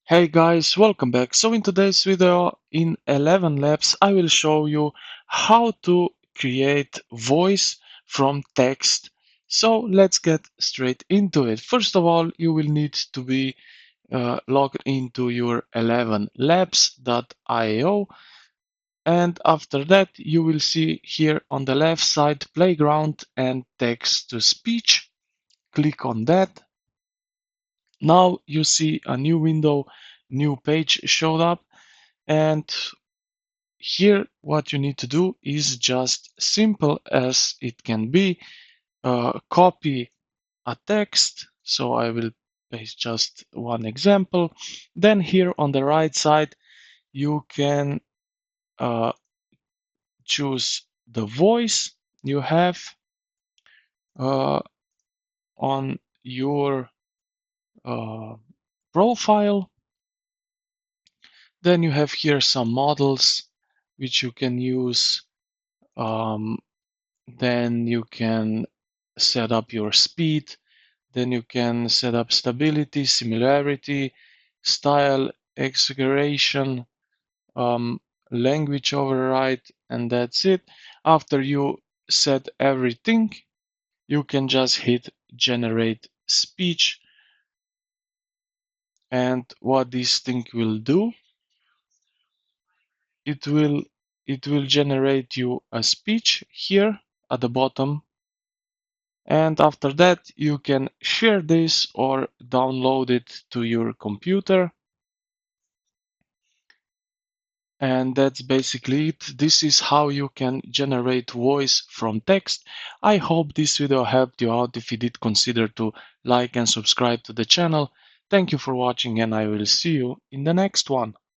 Hey guys, welcome back. So in today's video in ElevenLabs, I will show you how to create voice from text. So let's get straight into it. First of all, you will need to be logged into your ElevenLabs.io, and after that you will see here on the left side playground and text to speech. Click on that. Now you see a new window, new page showed up. And here, what you need to do is just simple as it can be. Copy a text. So I will paste just one example. Then here on the right side, you can uh, choose the voice you have uh, on your uh, profile. Then you have here some models which you can use. Um, Then you can set up your speed. Then you can set up stability, similarity, style, exaggeration, language override, and that's it. After you set everything, you can just hit generate speech. And what this thing will do, it will it will generate you a speech here at the bottom. And after that, you can share this or download it to your computer. And that's basically it. This is how you can generate voice from text. I hope this video helped you out. If you did, consider to like and subscribe to the channel. Thank you for watching, and I will see you in the next one.